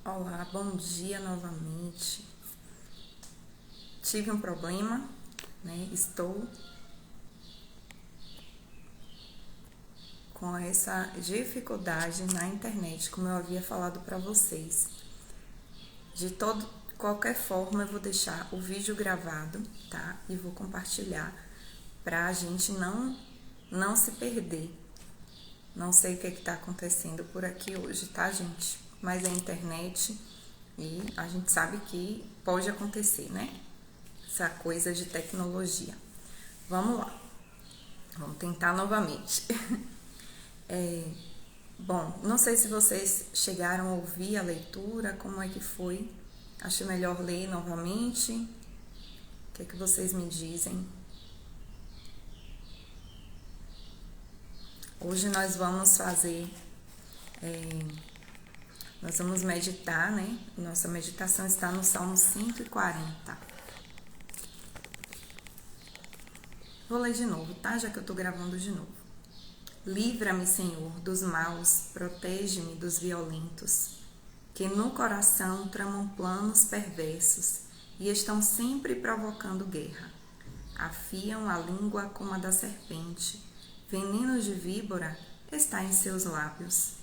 Olá, bom dia novamente. Tive um problema, né? Estou com essa dificuldade na internet, como eu havia falado para vocês. Qualquer forma, eu vou deixar o vídeo gravado, tá? E vou compartilhar para a gente não se perder. Não sei o que está acontecendo por aqui hoje, tá, gente? Mas é internet e a gente sabe que pode acontecer, né? Essa coisa de tecnologia. Vamos lá. Vamos tentar novamente. Bom, não sei se vocês chegaram a ouvir a leitura, como é que foi. Acho melhor ler novamente. O que é que vocês me dizem? Hoje nós vamos nós vamos meditar, né? Nossa meditação está no Salmo 140. Vou ler de novo, tá? Já que eu tô gravando de novo. Livra-me, Senhor, dos maus, protege-me dos violentos, que no coração tramam planos perversos e estão sempre provocando guerra. Afiam a língua como a da serpente, veneno de víbora está em seus lábios.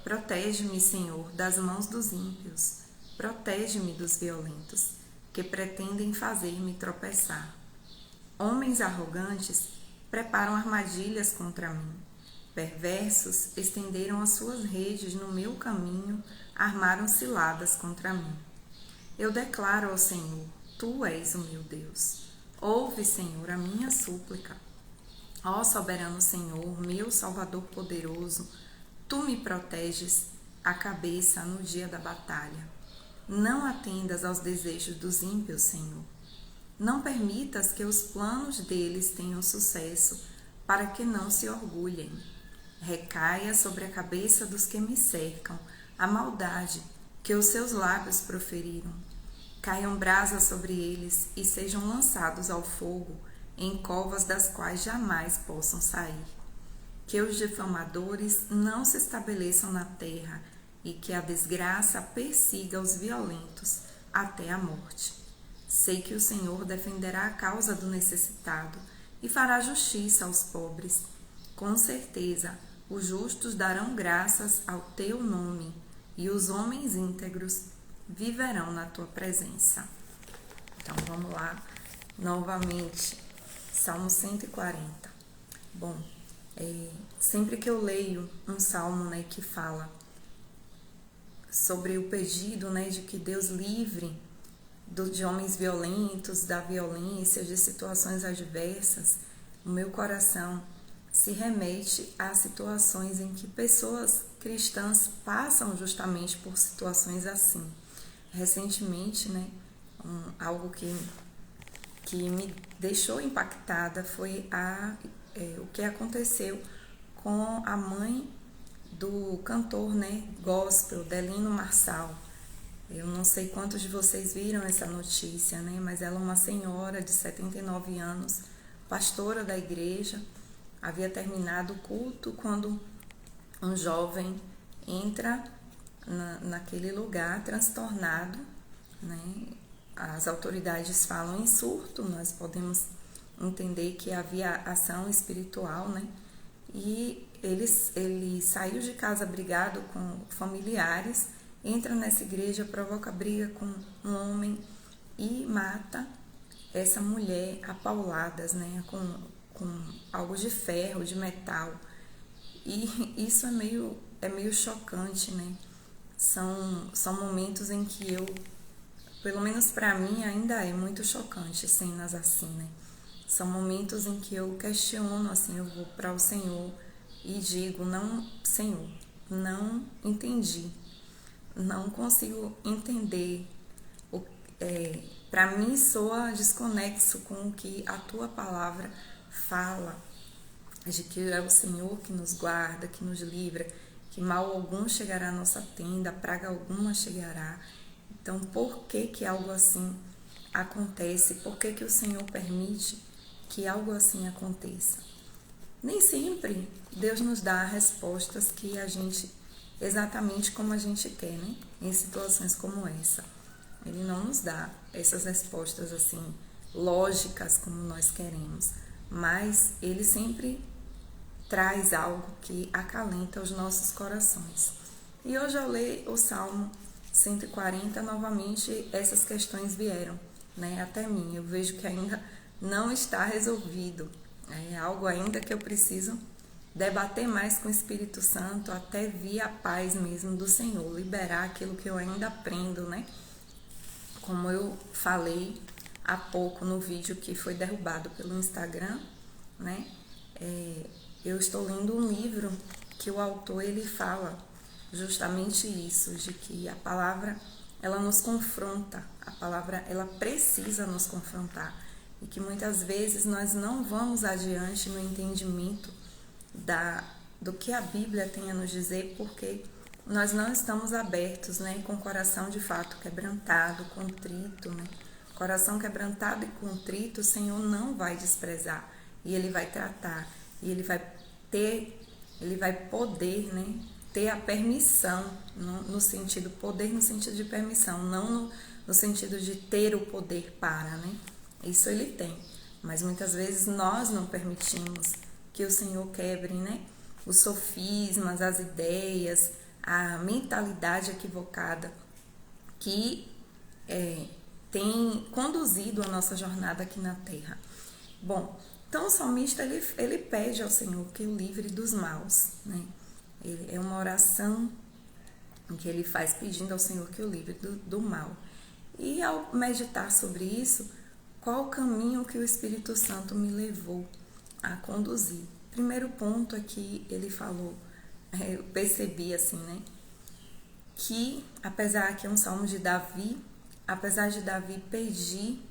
Protege-me, Senhor, das mãos dos ímpios, protege-me dos violentos, que pretendem fazer-me tropeçar. Homens arrogantes preparam armadilhas contra mim. Perversos estenderam as suas redes no meu caminho, armaram ciladas contra mim. Eu declaro ao Senhor, Tu és o meu Deus. Ouve, Senhor, a minha súplica. Ó soberano Senhor, meu Salvador poderoso, Tu me proteges a cabeça no dia da batalha. Não atendas aos desejos dos ímpios, Senhor. Não permitas que os planos deles tenham sucesso, para que não se orgulhem. Recaia sobre a cabeça dos que me cercam a maldade que os seus lábios proferiram. Caiam brasas sobre eles e sejam lançados ao fogo, em covas das quais jamais possam sair. Que os difamadores não se estabeleçam na terra e que a desgraça persiga os violentos até a morte. Sei que o Senhor defenderá a causa do necessitado e fará justiça aos pobres. Com certeza, os justos darão graças ao teu nome e os homens íntegros viverão na tua presença. Então vamos lá, novamente, Salmo 140. Bom, sempre que eu leio um salmo, né, que fala sobre o pedido, né, de que Deus livre de homens violentos, da violência, de situações adversas, o meu coração se remete a situações em que pessoas cristãs passam justamente por situações assim. Recentemente, né, algo que me deixou impactada foi o que aconteceu com a mãe do cantor, né, gospel, Delino Marçal. Eu não sei quantos de vocês viram essa notícia, né? Mas ela é uma senhora de 79 anos, pastora da igreja. Havia terminado o culto quando um jovem entra naquele lugar transtornado, né? As autoridades falam em surto, nós podemos entender que havia ação espiritual, né? E ele saiu de casa brigado com familiares, entra nessa igreja, provoca briga com um homem e mata essa mulher a pauladas, né, com algo de ferro, de metal. E isso é meio chocante, né? São momentos em que pelo menos para mim, ainda é muito chocante cenas assim, né? São momentos em que eu questiono, assim, eu vou para o Senhor e digo, não, Senhor, não entendi. Não consigo entender. Para mim soa desconexo com o que a tua palavra fala, de que é o Senhor que nos guarda, que nos livra, que mal algum chegará à nossa tenda, praga alguma chegará. Então, por que algo assim acontece? Por que o Senhor permite que algo assim aconteça? Nem sempre Deus nos dá respostas que a gente exatamente como a gente quer, né? Em situações como essa. Ele não nos dá essas respostas assim lógicas como nós queremos, mas ele sempre traz algo que acalenta os nossos corações. E hoje ao ler o Salmo 140, novamente essas questões vieram, né, até mim. Eu vejo que ainda não está resolvido. É algo ainda que eu preciso debater mais com o Espírito Santo até vir a paz mesmo do Senhor, liberar aquilo que eu ainda aprendo, né? Como eu falei há pouco no vídeo que foi derrubado pelo Instagram, né? Eu estou lendo um livro que o autor ele fala justamente isso, de que a palavra ela nos confronta, a palavra ela precisa nos confrontar e que muitas vezes nós não vamos adiante no entendimento do que a Bíblia tem a nos dizer, porque nós não estamos abertos, né, com o coração de fato quebrantado, contrito, né? Coração quebrantado e contrito, o Senhor não vai desprezar e Ele vai tratar e Ele vai poder, né, ter a permissão no sentido poder no sentido de permissão, não no sentido de ter o poder para, né? Isso Ele tem, mas muitas vezes nós não permitimos que o Senhor quebre, né, os sofismas, as ideias, a mentalidade equivocada que tem conduzido a nossa jornada aqui na Terra. Bom, então o salmista ele pede ao Senhor que o livre dos maus, né? É uma oração que ele faz pedindo ao Senhor que o livre do mal. E ao meditar sobre isso, qual o caminho que o Espírito Santo me levou a conduzir? Primeiro ponto é que ele falou, eu percebi assim, né? Que apesar que é um salmo de Davi, apesar de Davi pedir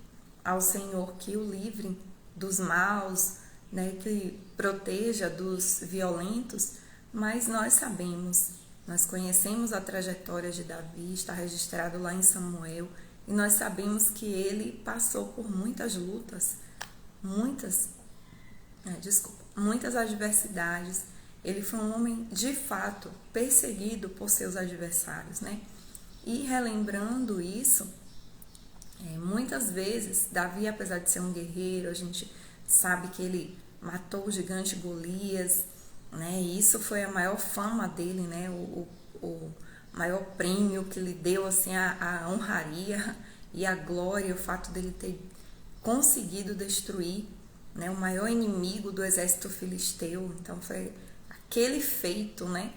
ao Senhor que o livre dos maus, né, que proteja dos violentos, mas nós sabemos, nós conhecemos a trajetória de Davi, está registrado lá em Samuel, e nós sabemos que ele passou por muitas lutas, muitas adversidades. Ele foi um homem, de fato, perseguido por seus adversários, né? E relembrando isso, muitas vezes, Davi, apesar de ser um guerreiro, a gente sabe que ele matou o gigante Golias, né? E isso foi a maior fama dele, né? O maior prêmio que lhe deu assim, a honraria e a glória, o fato dele ter conseguido destruir, né, o maior inimigo do exército filisteu. Então foi aquele feito, né?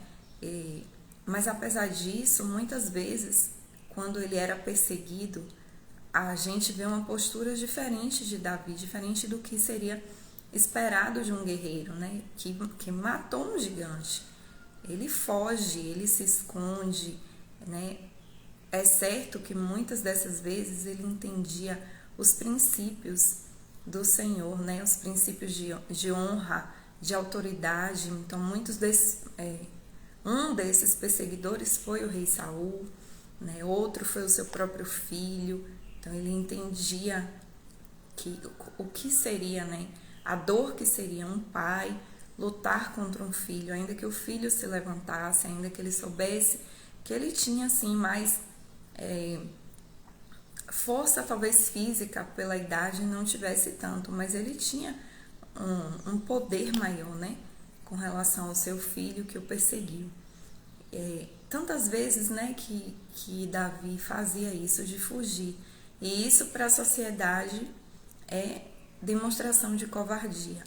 Mas apesar disso, muitas vezes, quando ele era perseguido, a gente vê uma postura diferente de Davi, diferente do que seria esperado de um guerreiro, né? Que matou um gigante. Ele foge, ele se esconde, né? É certo que muitas dessas vezes ele entendia os princípios do Senhor, né? Os princípios de honra, de autoridade. Então, um desses perseguidores foi o rei Saul, né? Outro foi o seu próprio filho. Então, ele entendia o que seria, né? A dor que seria um pai lutar contra um filho, ainda que o filho se levantasse, ainda que ele soubesse que ele tinha, assim, mais força, talvez física, pela idade não tivesse tanto, mas ele tinha um poder maior, né, com relação ao seu filho que o perseguiu. Tantas vezes, né, que Davi fazia isso, de fugir, e isso para a sociedade é demonstração de covardia.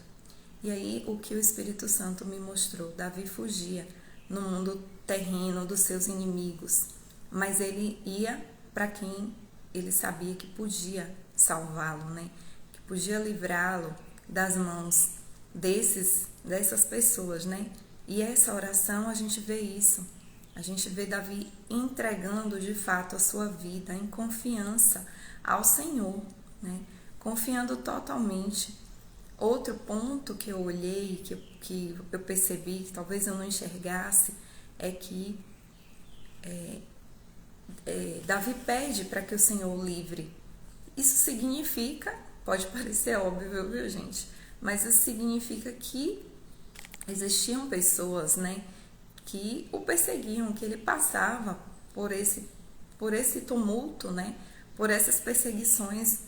E aí o que o Espírito Santo me mostrou, Davi fugia no mundo terreno dos seus inimigos, mas ele ia para quem ele sabia que podia salvá-lo, né? Que podia livrá-lo das mãos dessas pessoas, né? E essa oração a gente vê isso. A gente vê Davi entregando de fato a sua vida em confiança ao Senhor, né? Confiando totalmente. Outro ponto que eu olhei, que eu percebi, que talvez eu não enxergasse, é que Davi pede para que o Senhor o livre. Isso significa, pode parecer óbvio, viu, gente? Mas isso significa que existiam pessoas, né, que o perseguiam, que ele passava por esse tumulto, né? Por essas perseguições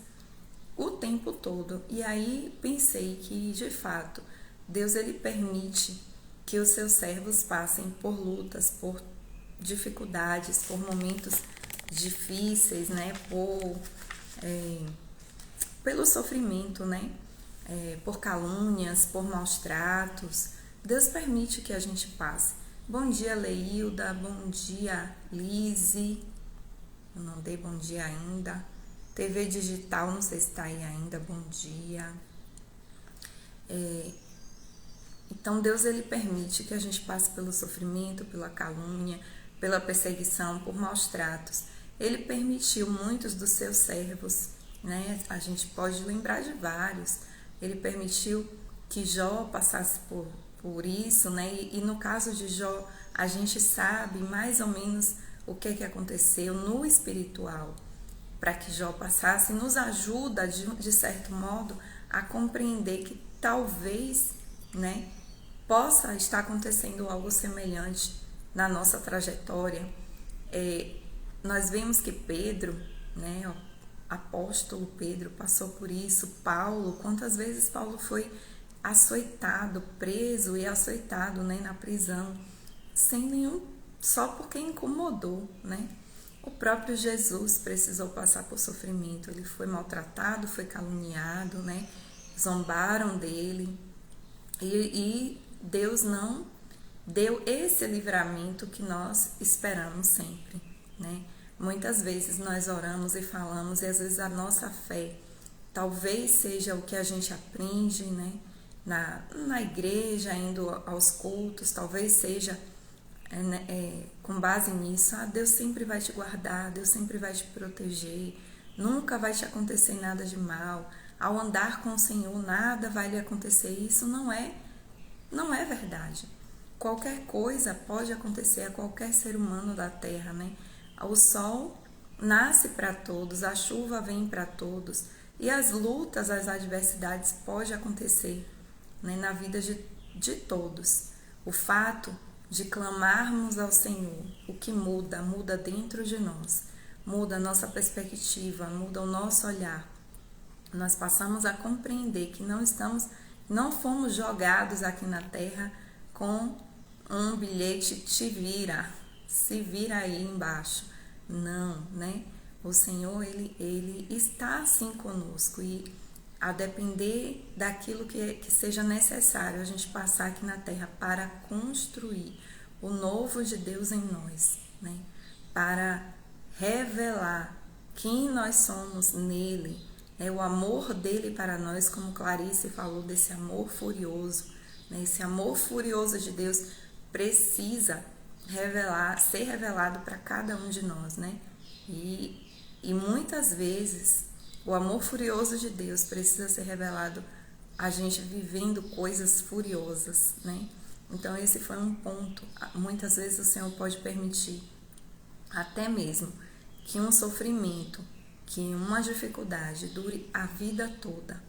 o tempo todo. E aí pensei que, de fato, Deus ele permite que os seus servos passem por lutas, por dificuldades, por momentos difíceis, né? Pelo sofrimento, né? Por calúnias, por maus tratos. Deus permite que a gente passe. Bom dia, Leilda. Bom dia, Lise. Eu não dei bom dia ainda. TV Digital, não sei se está aí ainda. Bom dia. Então, Deus ele permite que a gente passe pelo sofrimento, pela calúnia, pela perseguição, por maus tratos. Ele permitiu muitos dos seus servos, né? A gente pode lembrar de vários. Ele permitiu que Jó passasse por isso, né? E no caso de Jó, a gente sabe mais ou menos o que aconteceu no espiritual para que Jó passasse, nos ajuda de certo modo a compreender que talvez, né, possa estar acontecendo algo semelhante na nossa trajetória. Nós vemos que Pedro, né, o apóstolo Pedro passou por isso, Paulo, quantas vezes Paulo foi açoitado, preso e açoitado, né, na prisão, só porque incomodou, né? O próprio Jesus precisou passar por sofrimento, ele foi maltratado, foi caluniado, né? Zombaram dele e Deus não deu esse livramento que nós esperamos sempre, né? Muitas vezes nós oramos e falamos e às vezes a nossa fé talvez seja o que a gente aprende, né? Na igreja, indo aos cultos, talvez seja com base nisso, Deus sempre vai te guardar, Deus sempre vai te proteger, nunca vai te acontecer nada de mal, ao andar com o Senhor nada vai lhe acontecer. Isso não é verdade. Qualquer coisa pode acontecer a qualquer ser humano da terra, né? O sol nasce para todos, a chuva vem para todos e as lutas, as adversidades podem acontecer, né, na vida de todos. O fato de clamarmos ao Senhor, o que muda dentro de nós, muda a nossa perspectiva, muda o nosso olhar. Nós passamos a compreender que não fomos jogados aqui na terra com um bilhete te vira, se vira aí embaixo. Não, né? O Senhor, ele está assim conosco e a depender daquilo que seja necessário a gente passar aqui na terra para construir o novo de Deus em nós, né? Para revelar quem nós somos nele, né? O amor dele para nós, como Clarice falou, desse amor furioso, né? Esse amor furioso de Deus precisa ser revelado para cada um de nós, né? E muitas vezes o amor furioso de Deus precisa ser revelado a gente vivendo coisas furiosas, né? Então esse foi um ponto. Muitas vezes o Senhor pode permitir até mesmo que um sofrimento, que uma dificuldade dure a vida toda,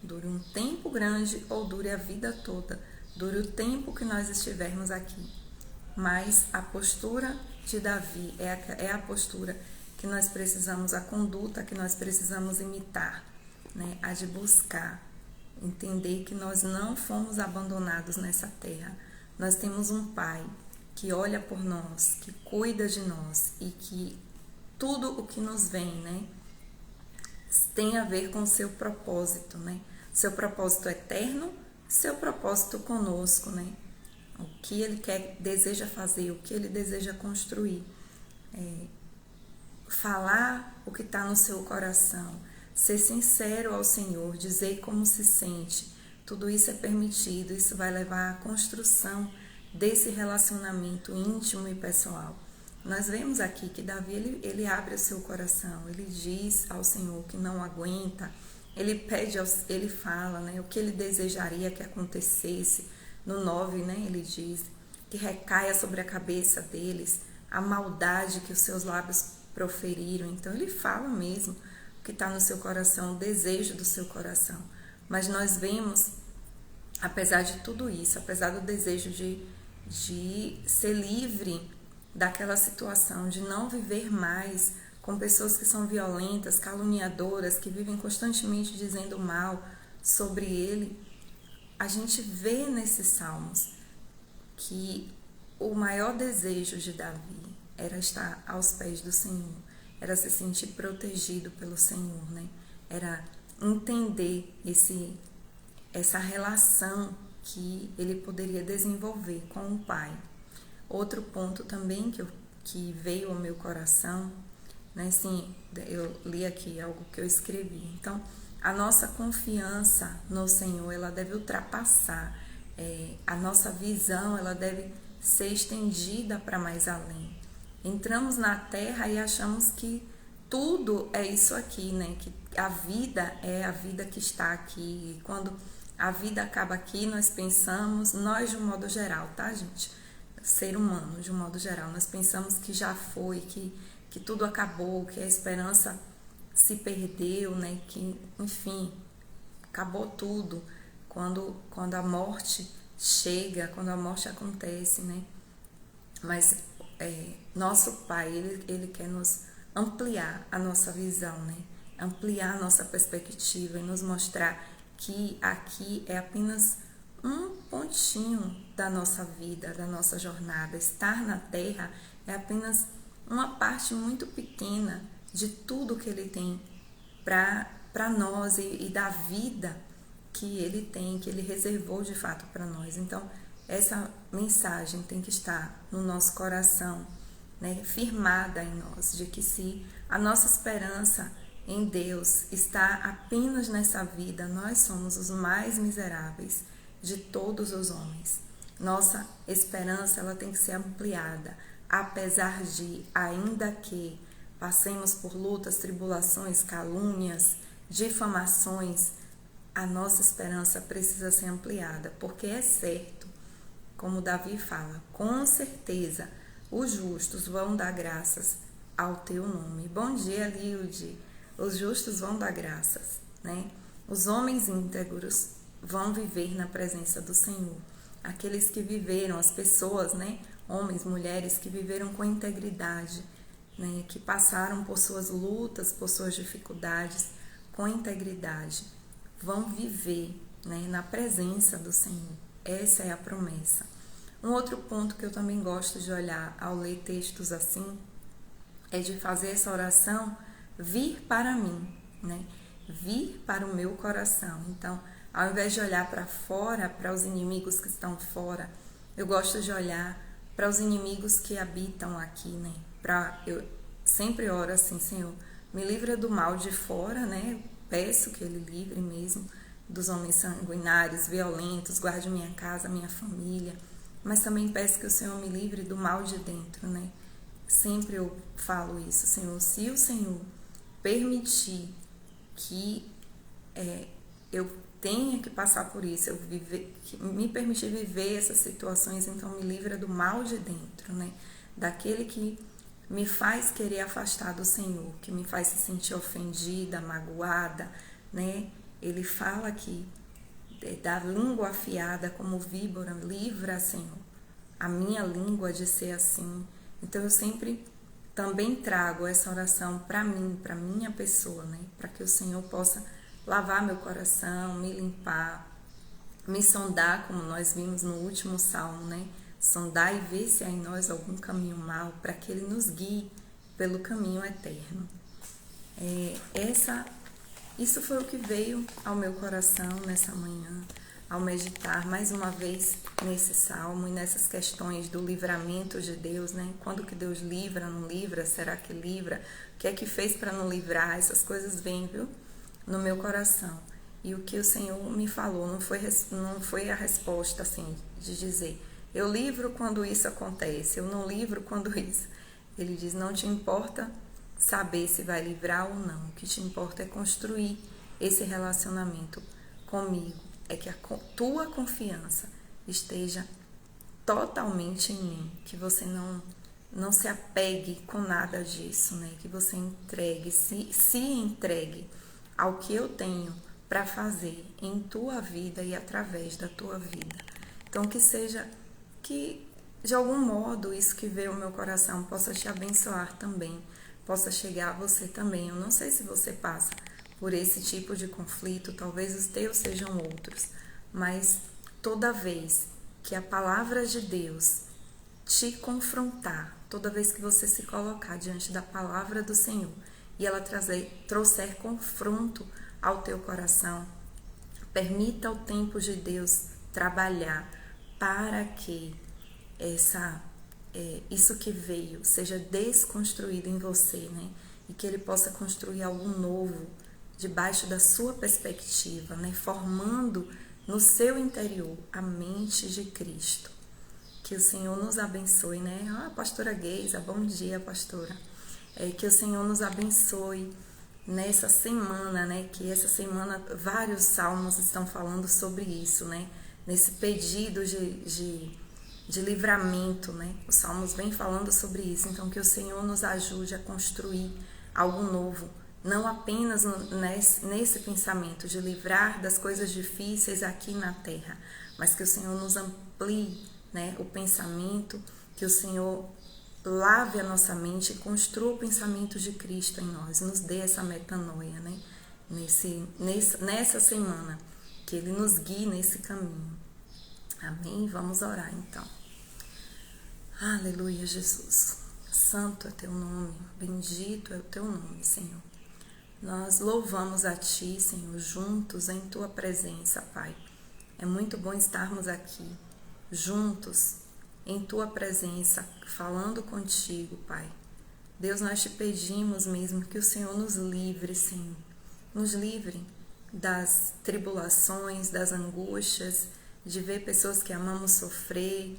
dure um tempo grande ou dure a vida toda, dure o tempo que nós estivermos aqui. Mas a postura de Davi é a postura que nós precisamos, a conduta que nós precisamos imitar, né? A de buscar, entender que nós não fomos abandonados nessa terra. Nós temos um Pai que olha por nós, que cuida de nós e que tudo o que nos vem, né, tem a ver com o seu propósito, né? Seu propósito eterno, seu propósito conosco, né? O que ele deseja fazer, o que ele deseja construir. Falar o que está no seu coração, ser sincero ao Senhor, dizer como se sente, tudo isso é permitido, isso vai levar à construção desse relacionamento íntimo e pessoal. Nós vemos aqui que Davi, ele abre o seu coração, ele diz ao Senhor que não aguenta, ele fala, né, o que ele desejaria que acontecesse. No 9, né, ele diz que recaia sobre a cabeça deles a maldade que os seus lábios proferiram. Então ele fala mesmo o que está no seu coração, o desejo do seu coração. Mas nós vemos, apesar de tudo isso, apesar do desejo de ser livre daquela situação, de não viver mais com pessoas que são violentas, caluniadoras, que vivem constantemente dizendo mal sobre ele. A gente vê nesses salmos que o maior desejo de Davi era estar aos pés do Senhor, era se sentir protegido pelo Senhor, né? Era entender essa relação que ele poderia desenvolver com o Pai. Outro ponto também que veio ao meu coração, né? Assim, eu li aqui algo que eu escrevi. Então, a nossa confiança no Senhor, ela deve ultrapassar, a nossa visão, ela deve ser estendida para mais além. Entramos na Terra e achamos que tudo é isso aqui, né? Que a vida é a vida que está aqui. E quando a vida acaba aqui, nós pensamos, nós de um modo geral, tá, gente? Ser humano, de um modo geral, nós pensamos que já foi, que tudo acabou, que a esperança se perdeu, né? Que, enfim, acabou tudo quando a morte chega, quando a morte acontece, né? Mas nosso Pai, ele quer nos ampliar a nossa visão, né? Ampliar a nossa perspectiva e nos mostrar que aqui é apenas um pontinho da nossa vida, da nossa jornada. Estar na Terra é apenas uma parte muito pequena de tudo que Ele tem para nós e da vida que Ele tem, que Ele reservou de fato para nós. Então, essa mensagem tem que estar no nosso coração, né, firmada em nós, de que se a nossa esperança em Deus está apenas nessa vida, nós somos os mais miseráveis de todos os homens. Nossa esperança, ela tem que ser ampliada, apesar de, ainda que passemos por lutas, tribulações, calúnias, difamações, a nossa esperança precisa ser ampliada, porque é certo, como Davi fala, com certeza os justos vão dar graças ao teu nome. Bom dia, Lilde. Os justos vão dar graças, né? Os homens íntegros vão viver na presença do Senhor. Aqueles que viveram, as pessoas, né? Homens, mulheres que viveram com integridade, né? Que passaram por suas lutas, por suas dificuldades, com integridade, vão viver, né? Na presença do Senhor. Essa é a promessa. Um outro ponto que eu também gosto de olhar ao ler textos assim é de fazer essa oração vir para mim, né? Vir para o meu coração. Então, ao invés de olhar para fora, para os inimigos que estão fora, eu gosto de olhar para os inimigos que habitam aqui, né? Eu sempre oro assim, Senhor, me livra do mal de fora, né? Peço que Ele livre mesmo dos homens sanguinários, violentos, guarde minha casa, minha família, mas também peço que o Senhor me livre do mal de dentro, né? Sempre eu falo isso, Senhor, se o Senhor permitir que eu tenha que passar por isso, que me permitir viver essas situações, então me livra do mal de dentro, né? Daquele que me faz querer afastar do Senhor, que me faz se sentir ofendida, magoada, né? Ele fala aqui da língua afiada como víbora, livra, Senhor, a minha língua de ser assim. Então eu sempre também trago essa oração para mim, para minha pessoa, né? Para que o Senhor possa lavar meu coração, me limpar, me sondar, como nós vimos no último salmo, né? Sondar e ver se há em nós algum caminho mau, para que Ele nos guie pelo caminho eterno. Isso foi o que veio ao meu coração nessa manhã, ao meditar mais uma vez nesse salmo e nessas questões do livramento de Deus, né? Quando que Deus livra, não livra? Será que livra? O que é que fez para não livrar? Essas coisas vêm, viu? No meu coração. E o que o Senhor me falou não foi a resposta assim de dizer, eu livro quando isso acontece, eu não livro quando isso. Ele diz, não te importa saber se vai livrar ou não, o que te importa é construir esse relacionamento comigo, é que a tua confiança esteja totalmente em mim, que você não se apegue com nada disso, né? Que você entregue, se entregue ao que eu tenho para fazer em tua vida e através da tua vida. Então, que de algum modo, isso que veio ao meu coração possa te abençoar também, possa chegar a você também. Eu não sei se você passa por esse tipo de conflito, talvez os teus sejam outros, mas toda vez que a palavra de Deus te confrontar, toda vez que você se colocar diante da palavra do Senhor e ela trouxer confronto ao teu coração, permita o tempo de Deus trabalhar para que isso que veio seja desconstruído em você, né? E que ele possa construir algo novo debaixo da sua perspectiva, né? Formando no seu interior a mente de Cristo. Que o Senhor nos abençoe, né? Pastora Geisa, bom dia, pastora. Que o Senhor nos abençoe nessa semana, né? Que essa semana vários salmos estão falando sobre isso, né? Nesse pedido de livramento, né? Os salmos vêm falando sobre isso. Então, que o Senhor nos ajude a construir algo novo, não apenas nesse pensamento de livrar das coisas difíceis aqui na terra, mas que o Senhor nos amplie, né, o pensamento, que o Senhor lave a nossa mente e construa o pensamento de Cristo em nós, nos dê essa metanoia, né, nessa semana, que Ele nos guie nesse caminho. Amém? Vamos orar então. Aleluia, Jesus. Santo é teu nome, bendito é o teu nome, Senhor. Nós louvamos a Ti, Senhor, juntos em Tua presença, Pai. É muito bom estarmos aqui, juntos, em Tua presença, falando contigo, Pai. Deus, nós Te pedimos mesmo que o Senhor nos livre, Senhor. Nos livre das tribulações, das angústias, de ver pessoas que amamos sofrer.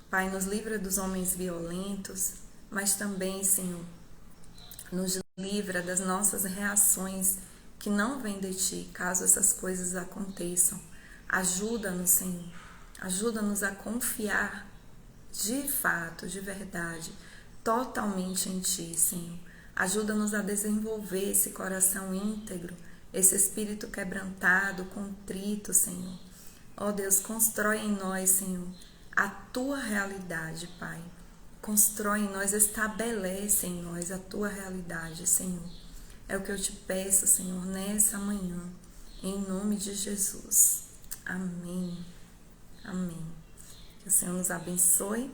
Pai, nos livra dos homens violentos, mas também, Senhor, nos livra das nossas reações que não vêm de Ti, caso essas coisas aconteçam. Ajuda-nos, Senhor. Ajuda-nos a confiar de fato, de verdade, totalmente em Ti, Senhor. Ajuda-nos a desenvolver esse coração íntegro, esse espírito quebrantado, contrito, Senhor. Ó Deus, constrói em nós, Senhor, a Tua realidade, Pai. Constrói em nós, estabelece em nós a Tua realidade, Senhor. É o que eu te peço, Senhor, nessa manhã, em nome de Jesus. Amém. Amém. Que o Senhor nos abençoe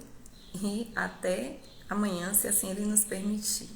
e até amanhã, se assim Ele nos permitir.